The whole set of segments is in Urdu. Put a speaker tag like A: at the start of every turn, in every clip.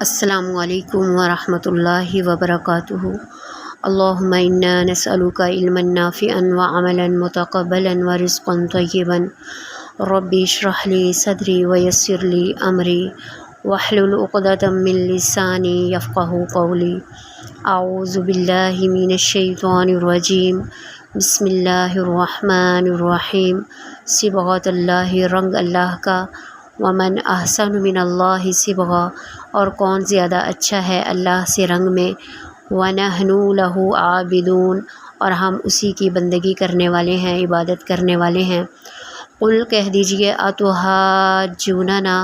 A: السلام علیکم ورحمۃ اللہ وبرکاتہ۔ اللہم انا نسألک علما نافعا وعملا متقبلا ورزقا طیبا۔ رب اشرح لی صدری ویسر لی امری واحلل عقدۃ من لسانی یفقہوا قولی۔ اعوذ باللہ من الشیطان الرجیم، بسم اللہ الرحمن الرحیم۔ صبغۃ اللہ، رنگ اللہ کا، ومن احسن من اللہ صبغہ، اور کون زیادہ اچھا ہے اللہ سے رنگ میں، وَنَحْنُ لَهُ عَابِدُونَ، اور ہم اسی کی بندگی کرنے والے ہیں، عبادت کرنے والے ہیں۔ قل، کہہ دیجئے، اتحاجوننا،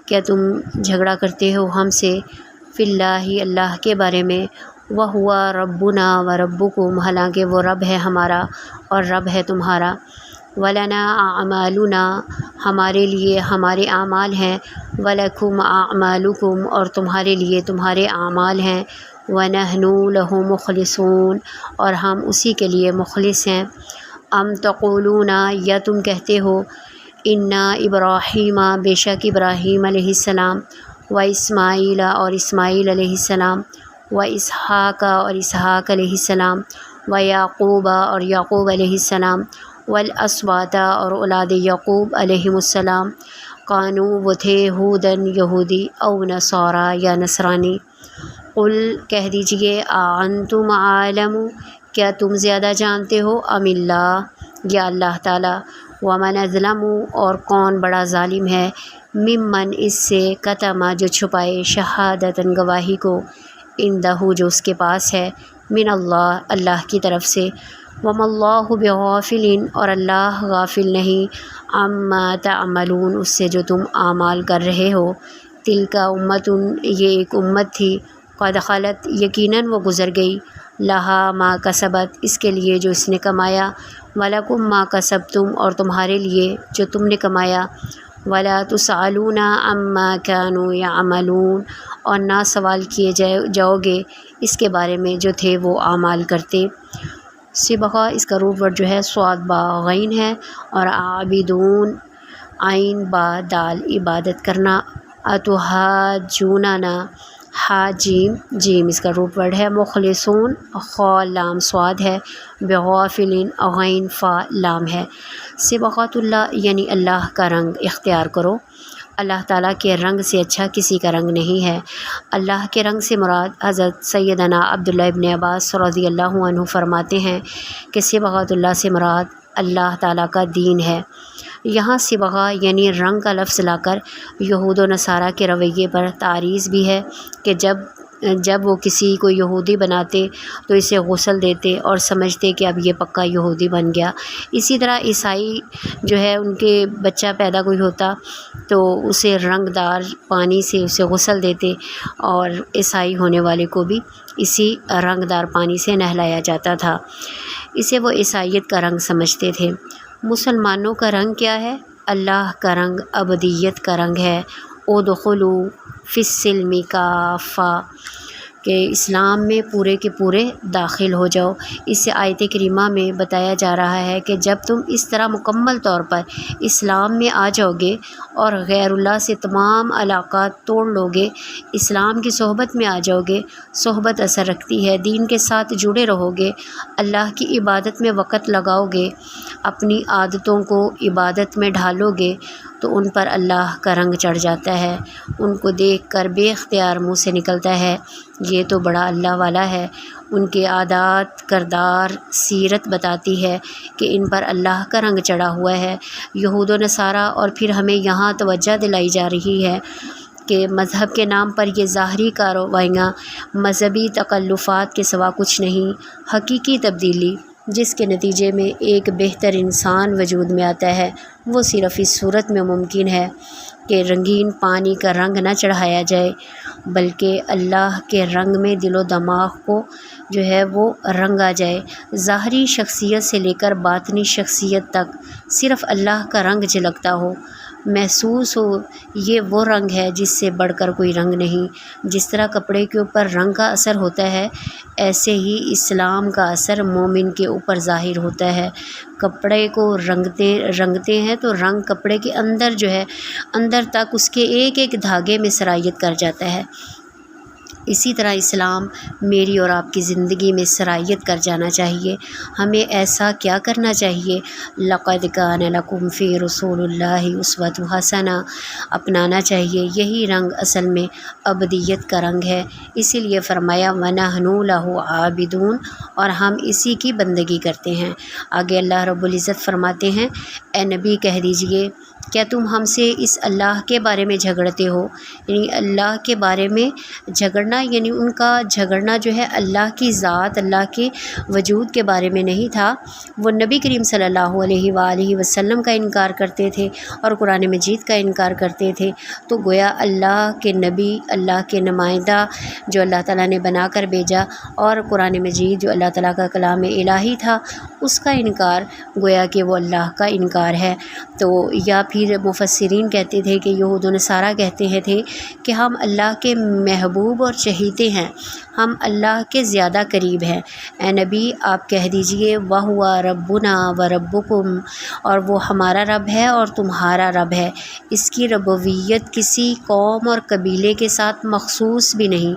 A: کیا تم جھگڑا کرتے ہو ہم سے، فی اللہ، اللہ کے بارے میں، وَهُوَ رَبُّنَا وَرَبُّكُمْ، حالانکہ وہ رب ہے ہمارا اور رب ہے تمہارا، وَلَنَا أَعْمَالُنَا، ہمارے لیے ہمارے اعمال ہیں، وَلَكُمْ أَعْمَالُكُمْ، اور تمہارے لیے تمہارے اعمال ہیں، وَنَحْنُ لَهُ مُخْلِصُونَ، اور ہم اسی کے لیے مخلص ہیں۔ ام تقولون، یا تم کہتے ہو، اِنَّ ابراہیم، بے شک ابراہیم علیہ السلام، و اسماعیل، اور اسماعیل علیہ السلام، و اسحاق، اور اسحاق علیہ السلام، و یعقوب، اور یعقوب علیہ السلام، والاسباط، اور اولاد یعقوب علیہم السلام، کانوا، وہ تھے، ہودن، یہودی، او نصارا، یا نصرانی۔ قل، کہہ دیجئے، اانتم عالم، کیا تم زیادہ جانتے ہو، ام اللہ، یا اللہ تعالیٰ، ومن اظلم، اور کون بڑا ظالم ہے، ممن، اس سے، کتم، جو چھپائے، شہادتاً، گواہی کو، عندہ، جو اس کے پاس ہے، من اللہ، اللہ کی طرف سے، وما اللہ بغافل، اور اللہ غافل نہیں، عما تعملون، اس سے جو تم اعمال کر رہے ہو۔ تلک امت، یہ ایک امت تھی، قد خلت، یقیناً وہ گزر گئی، لہا ما کسبت، اس کے لیے جو اس نے کمایا، ولکم ما کسبتم، اور تمہارے لیے جو تم نے کمایا، ولا تسألون عما كانوا يعملون، اور نہ سوال کیے جاؤ گے اس کے بارے میں جو تھے وہ اعمال کرتے۔ صبغہ، اس کا روٹ ورڈ جو ہے صاد با غین ہے، اور عابدون، عین با دال، عبادت کرنا، اتحاجوننا، ہا جیم، جیم اس کا روٹ ورڈ ہے، مخلصون، خا لام صاد ہے، بغافلین، غین فا لام ہے۔ صبغۃ اللہ، یعنی اللہ کا رنگ اختیار کرو، اللہ تعالیٰ کے رنگ سے اچھا کسی کا رنگ نہیں ہے۔ اللہ کے رنگ سے مراد حضرت سیدنا عبداللہ ابن عباس رضی اللہ عنہ فرماتے ہیں کہ صبغۃ اللہ سے مراد اللہ تعالیٰ کا دین ہے۔ یہاں صبغہ یعنی رنگ کا لفظ لا کر یہود و نصارہ کے رویے پر تعریض بھی ہے کہ جب وہ کسی کو یہودی بناتے تو اسے غسل دیتے اور سمجھتے کہ اب یہ پکا یہودی بن گیا۔ اسی طرح عیسائی جو ہے، ان کے بچہ پیدا کوئی ہوتا تو اسے رنگ دار پانی سے اسے غسل دیتے، اور عیسائی ہونے والے کو بھی اسی رنگ دار پانی سے نہلایا جاتا تھا، اسے وہ عیسائیت کا رنگ سمجھتے تھے۔ مسلمانوں کا رنگ کیا ہے؟ اللہ کا رنگ ابدیت کا رنگ ہے، ادخلوا فی السلم کافہ، کہ اسلام میں پورے کے پورے داخل ہو جاؤ۔ اس سے آیت کریمہ میں بتایا جا رہا ہے کہ جب تم اس طرح مکمل طور پر اسلام میں آ جاؤ گے اور غیر اللہ سے تمام علاقات توڑ لو گے، اسلام کی صحبت میں آ جاؤ گے، صحبت اثر رکھتی ہے، دین کے ساتھ جڑے رہو گے، اللہ کی عبادت میں وقت لگاؤ گے، اپنی عادتوں کو عبادت میں ڈھالو گے، تو ان پر اللہ کا رنگ چڑھ جاتا ہے، ان کو دیکھ کر بے اختیار منہ سے نکلتا ہے، یہ تو بڑا اللہ والا ہے۔ ان کے عادات، کردار، سیرت بتاتی ہے کہ ان پر اللہ کا رنگ چڑھا ہوا ہے۔ یہود و نصارہ، اور پھر ہمیں یہاں توجہ دلائی جا رہی ہے کہ مذہب کے نام پر یہ ظاہری کارروائیاں مذہبی تکلفات کے سوا کچھ نہیں، حقیقی تبدیلی جس کے نتیجے میں ایک بہتر انسان وجود میں آتا ہے، وہ صرف اس صورت میں ممکن ہے کہ رنگین پانی کا رنگ نہ چڑھایا جائے، بلکہ اللہ کے رنگ میں دل و دماغ کو جو ہے وہ رنگا جائے۔ ظاہری شخصیت سے لے کر باطنی شخصیت تک صرف اللہ کا رنگ جھلکتا ہو، محسوس ہو، یہ وہ رنگ ہے جس سے بڑھ کر کوئی رنگ نہیں۔ جس طرح کپڑے کے اوپر رنگ کا اثر ہوتا ہے، ایسے ہی اسلام کا اثر مومن کے اوپر ظاہر ہوتا ہے۔ کپڑے کو رنگتے ہیں تو رنگ کپڑے کے اندر جو ہے، اندر تک اس کے ایک ایک دھاگے میں سرایت کر جاتا ہے۔ اسی طرح اسلام میری اور آپ کی زندگی میں سرایت کر جانا چاہیے۔ ہمیں ایسا کیا کرنا چاہیے؟ لقد کان لکم فی رسول اللہ اسوۃ حسنہ اپنانا چاہیے۔ یہی رنگ اصل میں ابدیت کا رنگ ہے، اسی لیے فرمایا وَنَحْنُ لَهُ عَابِدُونَ، اور ہم اسی کی بندگی کرتے ہیں۔ آگے اللہ رب العزت فرماتے ہیں اے نبی کہہ دیجئے کیا تم ہم سے اس اللہ کے بارے میں جھگڑتے ہو؟ یعنی اللہ کے بارے میں جھگڑنا، یعنی ان کا جھگڑنا جو ہے اللہ کی ذات، اللہ کے وجود کے بارے میں نہیں تھا۔ وہ نبی کریم صلی اللہ علیہ وآلہ وسلم کا انکار کرتے تھے اور قرآن مجید کا انکار کرتے تھے۔ تو گویا اللہ کے نبی، اللہ کے نمائندہ جو اللہ تعالیٰ نے بنا کر بھیجا، اور قرآن مجید جو اللہ تعالیٰ کا کلام الہی تھا، اس کا انکار گویا کہ وہ اللہ کا انکار ہے۔ تو یا پھر مفسرین کہتے تھے کہ یہود و نصارہ کہتے تھے کہ ہم اللہ کے محبوب اور چہیتے ہیں، ہم اللہ کے زیادہ قریب ہیں۔ اے نبی آپ کہہ دیجئے وَهُوَ رَبُّنَا وَرَبُّكُمْ، اور وہ ہمارا رب ہے اور تمہارا رب ہے۔ اس کی ربوبیت کسی قوم اور قبیلے کے ساتھ مخصوص بھی نہیں،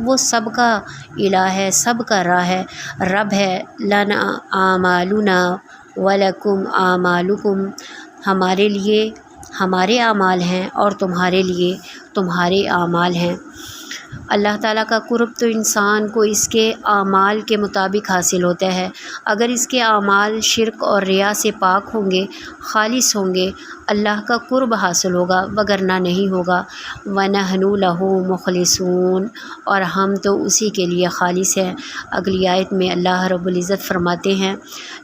A: وہ سب کا الہ ہے، سب کا رب ہے۔ لَنَا أَعْمَالُنَا وَلَكُمْ أَعْمَالُكُمْ، ہمارے لیے ہمارے اعمال ہیں اور تمہارے لیے تمہارے اعمال ہیں۔ اللہ تعالیٰ کا قرب تو انسان کو اس کے اعمال کے مطابق حاصل ہوتا ہے۔ اگر اس کے اعمال شرک اور ریا سے پاک ہوں گے، خالص ہوں گے، اللہ کا قرب حاصل ہوگا، وگرنہ نہیں ہوگا۔ وَنَحْنُ لَهُ مُخْلِصُونَ، اور ہم تو اسی کے لیے خالص ہیں۔ اگلی آیت میں اللہ رب العزت فرماتے ہیں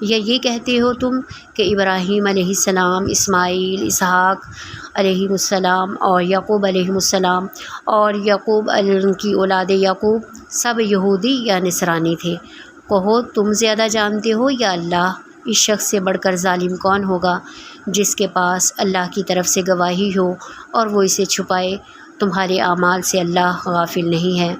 A: یا یہ کہتے ہو تم کہ ابراہیم علیہ السلام، اسماعیل، اسحاق علیہ السلام اور یعقوب علیہ السلام، اور یعقوب ان کی اولاد یعقوب سب یہودی یا نصرانی تھے۔ کہو تم زیادہ جانتے ہو یا اللہ؟ اس شخص سے بڑھ کر ظالم کون ہوگا جس کے پاس اللہ کی طرف سے گواہی ہو اور وہ اسے چھپائے؟ تمہارے اعمال سے اللہ غافل نہیں ہے۔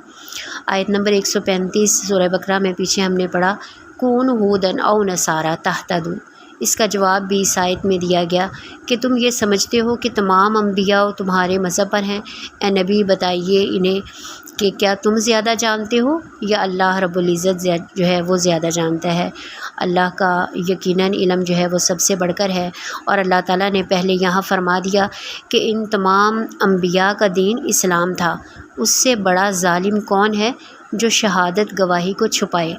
A: آیت نمبر 135 سورہ بقرہ میں پیچھے ہم نے پڑھا کونوا ھودًا او نصارا تہتدوا، اس کا جواب بھی اس آیت میں دیا گیا کہ تم یہ سمجھتے ہو کہ تمام انبیاء تمہارے مذہب پر ہیں۔ اے نبی بتائیے انہیں کہ کیا تم زیادہ جانتے ہو یا اللہ رب العزت جو ہے وہ زیادہ جانتا ہے؟ اللہ کا یقیناً علم جو ہے وہ سب سے بڑھ کر ہے، اور اللہ تعالیٰ نے پہلے یہاں فرما دیا کہ ان تمام انبیاء کا دین اسلام تھا۔ اس سے بڑا ظالم کون ہے جو شہادت گواہی کو چھپائے؟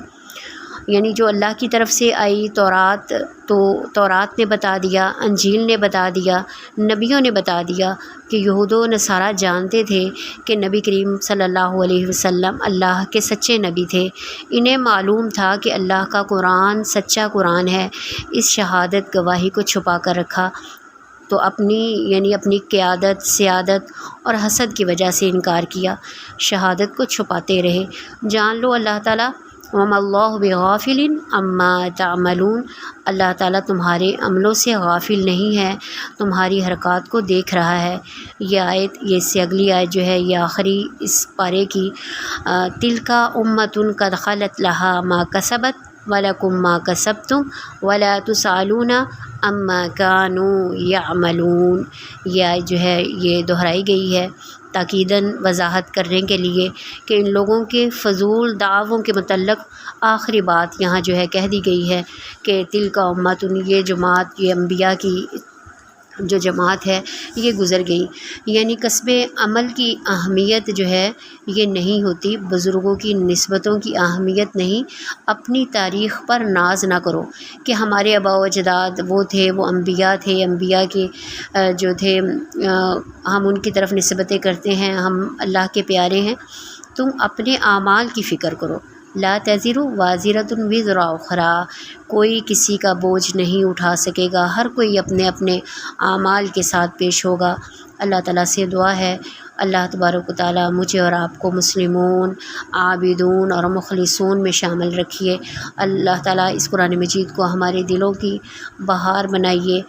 A: یعنی جو اللہ کی طرف سے آئی تورات نے بتا دیا، انجیل نے بتا دیا، نبیوں نے بتا دیا کہ یہود و نصارہ جانتے تھے کہ نبی کریم صلی اللہ علیہ وسلم اللہ کے سچے نبی تھے۔ انہیں معلوم تھا کہ اللہ کا قرآن سچا قرآن ہے۔ اس شہادت گواہی کو چھپا کر رکھا تو اپنی قیادت، سیادت اور حسد کی وجہ سے انکار کیا، شہادت کو چھپاتے رہے۔ جان لو اللہ تعالیٰ وَمَا اللَّهُ بِغَافِلٍ عَمَّا تَعْمَلُونَ، اللہ تعالیٰ تمہارے عملوں سے غافل نہیں ہے، تمہاری حرکات کو دیکھ رہا ہے۔ یہ آیت، یہ اس سے اگلی آیت جو ہے یہ آخری اس پارے کی تِلْکَ أُمَّةٌ قَدْ خَلَتْ لَهَا مَا كَسَبَتْ وَلَكُمْ مَا كَسَبْتُمْ وَلَا تُسْأَلُونَ عَمَّا كَانُوا يَعْمَلُونَ، یہ آیت جو ہے یہ دہرائی گئی ہے تاکیداً وضاحت کرنے کے لیے کہ ان لوگوں کے فضول دعووں کے متعلق آخری بات یہاں جو ہے کہہ دی گئی ہے کہ تلک امت، یہ جماعت، یہ انبیاء کی جو جماعت ہے یہ گزر گئی۔ یعنی کسب عمل کی اہمیت جو ہے یہ نہیں ہوتی، بزرگوں کی نسبتوں کی اہمیت نہیں۔ اپنی تاریخ پر ناز نہ کرو کہ ہمارے آباء و اجداد وہ تھے، وہ انبیاء تھے، انبیاء کے جو تھے ہم ان کی طرف نسبتیں کرتے ہیں، ہم اللہ کے پیارے ہیں۔ تم اپنے اعمال کی فکر کرو۔ لا تزر وازرۃ وزر اخری، کوئی کسی کا بوجھ نہیں اٹھا سکے گا، ہر کوئی اپنے اپنے اعمال کے ساتھ پیش ہوگا۔ اللہ تعالیٰ سے دعا ہے اللہ تبارک و تعالیٰ مجھے اور آپ کو مسلمون، عابدون اور مخلصون میں شامل رکھیے۔ اللہ تعالیٰ اس قرآن مجید کو ہمارے دلوں کی بہار بنائیے۔